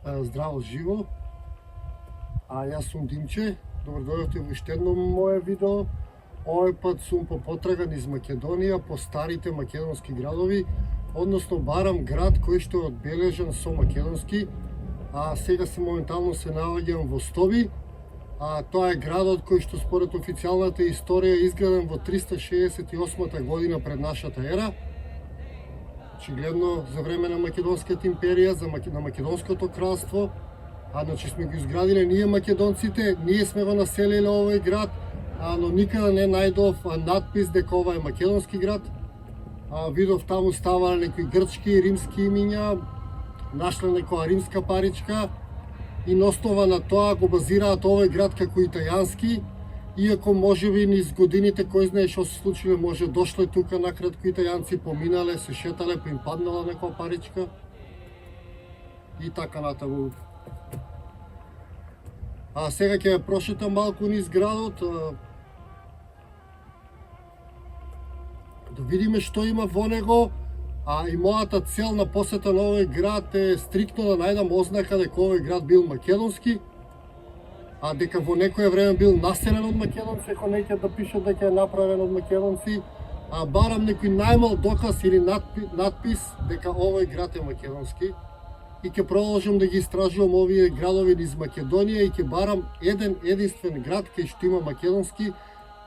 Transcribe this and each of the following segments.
Здраво живо! Јас сум Димче, добро дојдовте во уште едно моје видео. Овој пат сум по потрага низ Македонија, по старите македонски градови, односно барам град кој што е одбележан со македонски. Сега моментално се наоѓам во Стоби. Тоа е градот кој што според официјалната историја е изграден во 368 година пред нашата ера. Очигледно за време на Македонската империја, на Македонското кралство. Значи сме го изградиле ние македонците, ние сме го населиле овој град, но никаде не најдов надпис дека ова е македонски град. Видов таму ставале некои грчки и римски имиња, нашле некоја римска паричка и на основа на тоа го базираат овој град како итајански, иако можеби низ годините кој знае што се случиле, може дошле тука накратко итајанци, поминале, се шетале, па им паднала некоја паричка и така натаму. Сега ќе прошетам малку низ градот, да видиме што има во него. И мојата цел на посета на овој град е стриктно да најдам ознака дека овој град бил македонски, дека во некое време бил населен од македонци, ако неќе да пишат дека е направен од македонци. Барам некој најмал доказ или надпис дека овој град е македонски. И ќе продолжам да ги истражувам овие градови низ Македонија и ќе барам еден единствен град кај што има македонски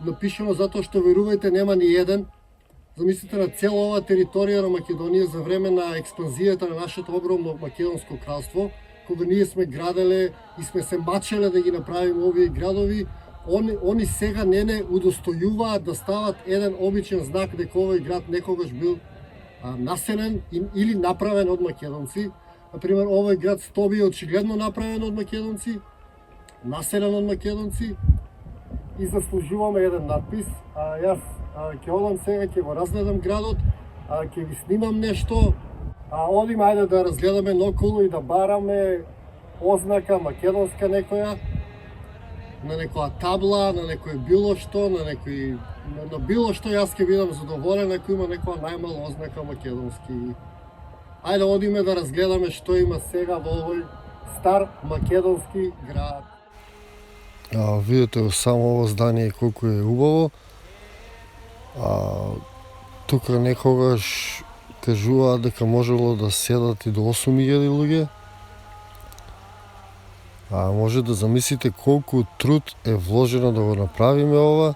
напишано, затоа што верувајте нема ни еден. Замислите на цела оваа територија на Македонија за време на експанзијата на нашето огромно македонско кралство, кога ние сме граделе и сме се мачеле да ги направиме овие градови, они сега не удостојуваат да стават еден обичен знак дека овој град некогаш бил населен или направен од македонци. Например, овој град Стоби е очигледно направен од македонци, населен од македонци и заслужуваме еден надпис. Јас ќе одам сега, ќе го разгледам градот, ќе ви снимам нешто. Одим, ајде да разгледаме наоколу и да бараме ознака македонска некоја, на некоја табла, на некој било што, на било што јас ќе бидам задоволен ако има некоја најмала ознака македонски. Ајде одиме да разгледаме што има сега во овој стар македонски град. Видите само ово здание колку е убаво. Тука некогаш кажуваат дека можело да седат и до 8000 луѓе. Може да замислите колку труд е вложено да го направиме ова,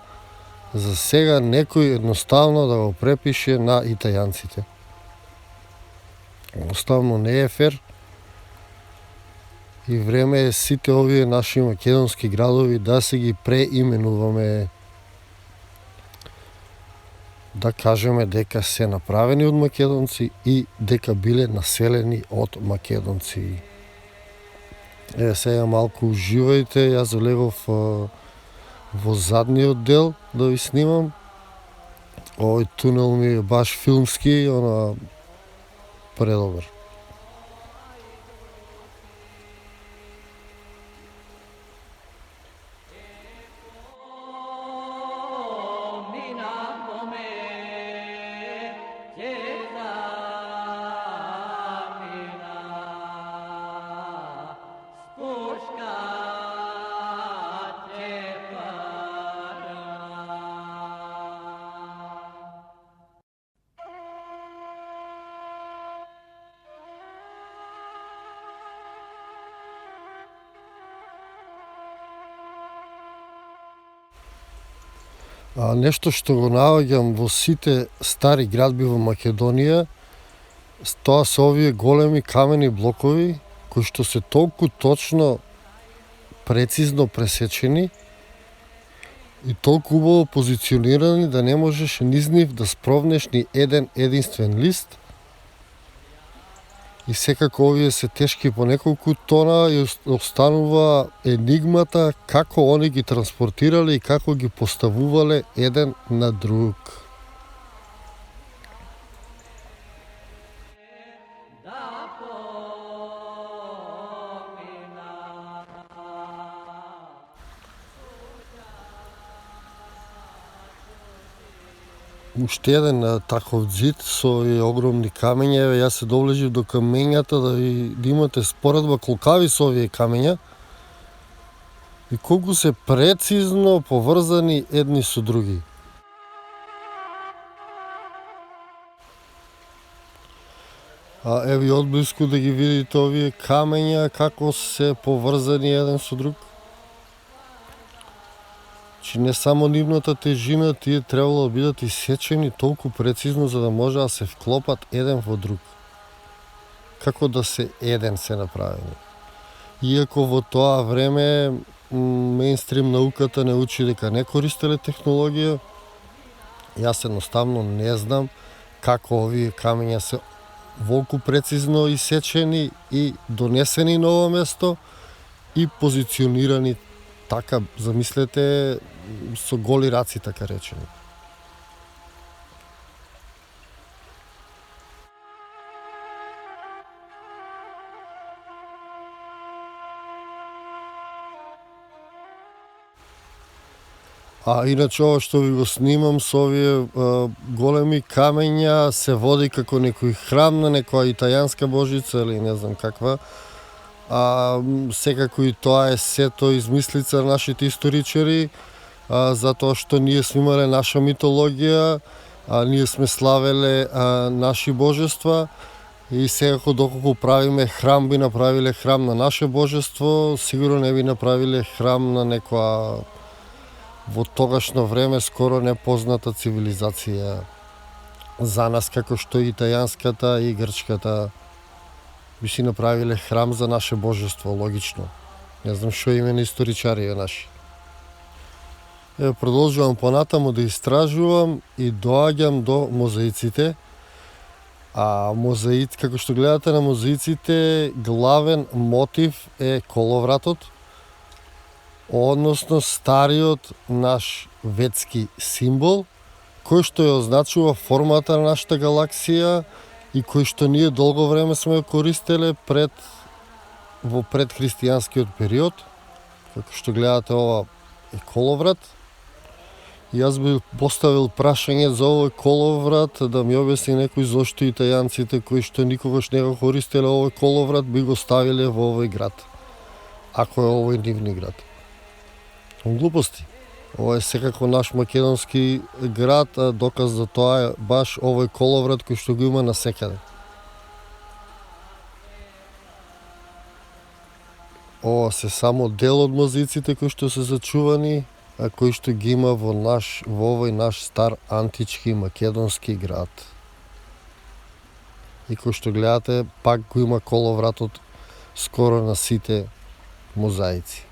за сега некој едноставно да го препише на итајанците. Едноставно не е фер и време е сите овие наши македонски градови да се ги преименуваме, да кажеме дека се направени од македонци и дека биле населени од македонци. Сега малку уживајте, јас залегов во задниот дел да ви снимам. Овој тунел ми е баш филмски, предобар. Нешто што го наоѓам во сите стари градби во Македонија, тоа се овие големи камени блокови, кои што се толку точно, прецизно пресечени и толку убаво позиционирани да не можеш низ нив да спровнеш ни еден единствен лист. И секако овие се тешки по неколку тона и останува енигмата како они ги транспортирале и како ги поставувале еден на друг. уште еден таков ѕид со овие огромни камења. Еве, јас се доближив до камењата да имате споредба колкави се овие камења и колку се прецизно поврзани едни со други. Еве одблиску да ги видите овие камења како се поврзани еден со друг. Че не само нивната тежина, тие требало да бидат исечени толку прецизно за да може да се вклопат еден во друг. Како да се еден се направени. Иако во тоа време мејнстрим науката не учи дека не користеле технологија, јас едноставно не знам како овие камења се волку прецизно исечени и донесени на ово место и позиционирани така, замислете, со голи раци, така речени. Иначе ова што ви го снимам со овие големи камења се води како некој храм на некоја италијанска божица или не знам каква. Секако и тоа е сето измислица на нашите историчари, затоа што ние сме имале наша митологија, ние сме славеле наши божества и секако доколку правиме храм, би направиле храм на наше божество, сигурно не би направиле храм на некоја во тогашно време скоро непозната цивилизација за нас, како што и италијанската и грчката би си направиле храм за наше божество, логично. Не знам што име на историчарија наши. Продолжувам понатаму да истражувам и доаѓам до мозаиците. Мозаици, како што гледате на мозаиците, главен мотив е коловратот, односно стариот наш ветски символ, кој што ја означува формата на нашата галаксија и кој што ние долго време сме ја користеле во предхристијанскиот период. Како што гледате, ова е коловрат. Јас би поставил прашање за овој коловрат, да ми објасни некој зошто италијанците кои што никогаш не го користеле овој коловрат би го ставиле во овој град, ако е овој нивни град. Глупости. Ова е секако наш македонски град, доказ за тоа е баш овој коловрат кој што го има насекаде. Ова се само дел од мозаиците кои што се зачувани, кои што ги има во овој наш стар антички македонски град. И кој што гледате, пак го има коловратот скоро на сите мозаици.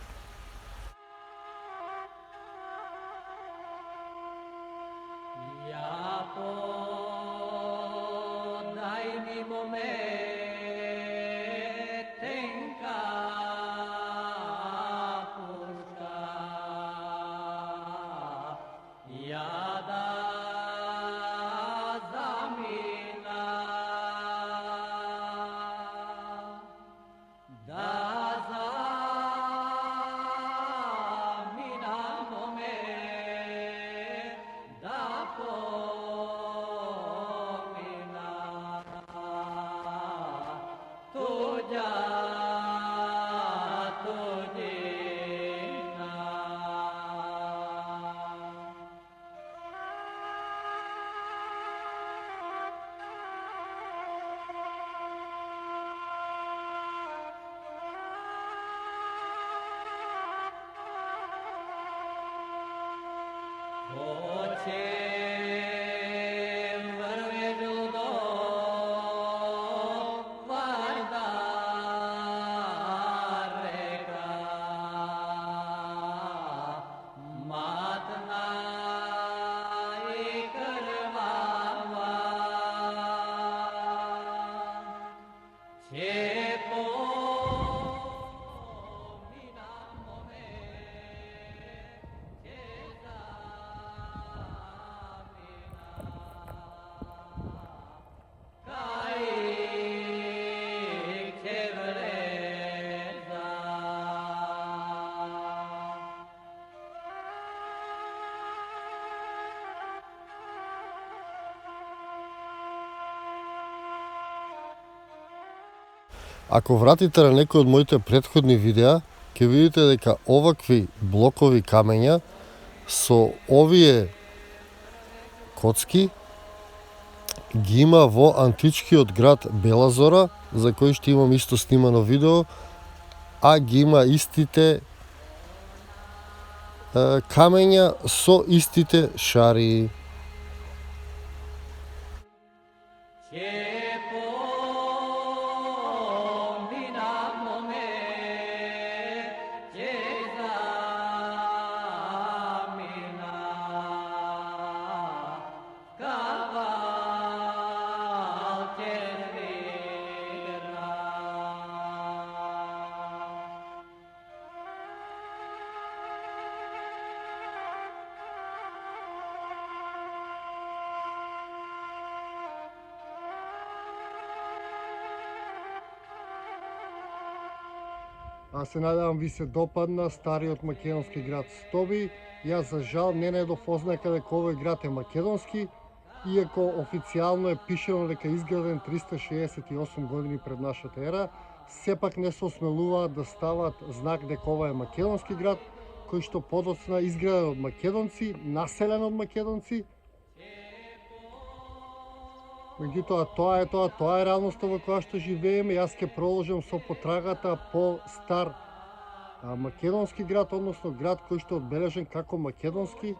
Ако вратите на некои од моите претходни видеа, ќе видите дека овакви блокови камења со овие коцки ги има во античкиот град Бела Зора, за кој што имам исто снимано видео, а ги има истите камења со истите шари. Аз се надевам ви се допадна стариот македонски град Стоби. Јас за жал не најдов ознака дека овој град е македонски, иако официјално е пишено дека е изграден 368 години пред нашата ера, сепак не се осмелуваат да стават знак дека ова е македонски град, кој што подоцна изграден од македонци, населен од македонци. Меѓутоа, тоа е реалноста во која што живееме. Јас ќе продолжам со потрагата по стар македонски град, односно град кој што е одбележен како македонски,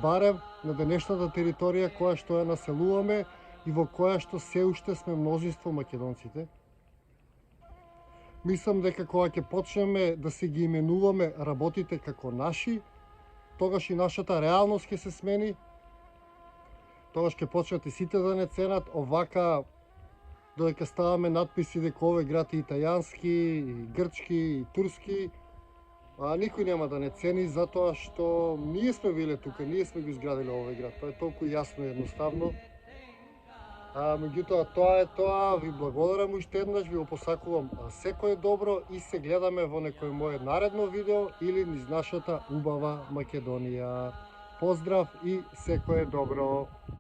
барем на денешната територија која што ја населуваме и во која што се уште сме мнозинство македонците. Мислам дека кога ќе почнеме да се ги именуваме работите како наши, тогаш и нашата реалност ќе се смени. Тогаш ќе почнат и сите да не ценат овака, додека ставаме надписи дека овој град е италијански, и грчки, и турски, а никој нема да не цени затоа што ние сме биле тука, ние сме го изградиле овој град. Тоа е толку јасно и едноставно. Меѓутоа, тоа е тоа. Ви благодарам уште еднаш, ви посакувам секое добро и се гледаме во некој моје наредно видео или низ нашата убава Македонија. Поздрав и секое добро!